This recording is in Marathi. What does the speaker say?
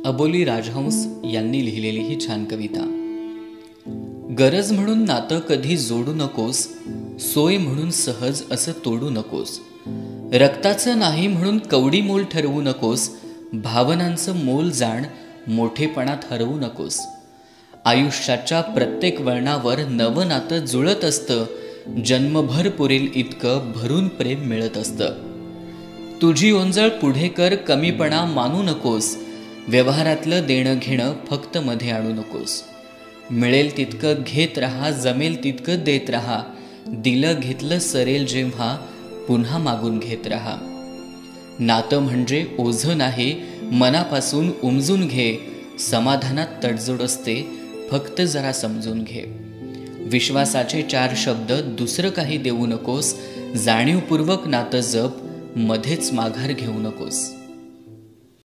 अबोली राजहंस यांनी लिहिलेली ही छान कविता। गरज म्हणून नातं कधी जोडू नकोस, सोय म्हणून सहज असं तोडू नकोस। रक्ताचं नाही म्हणून कवडी मोल ठरवू नकोस, भावनांचं मोल जाण मोठेपणात हरवू नकोस। आयुष्याच्या प्रत्येक वळणावर नवं नातं जुळत असतं, जन्मभर पुरेल इतकं भरून प्रेम मिळत असतं। तुझी ओंजळ पुढे कर, कमीपणा मानू नकोस, व्यवहारातलं देणं घेणं फक्त मध्ये आणू नकोस। मिळेल तितकं घेत राहा, जमेल तितकं देत राहा, दिलं घेतलं सरेल जेव्हा पुन्हा मागून घेत राहा। नातं म्हणजे ओझं नाही, मनापासून उमजून घे, समाधानात तडजोड असते, फक्त जरा समजून घे। विश्वासाचे 4 शब्द, दुसरं काही देऊ नकोस, जाणीवपूर्वक नातं जप, मध्येच माघार घेऊ नकोस।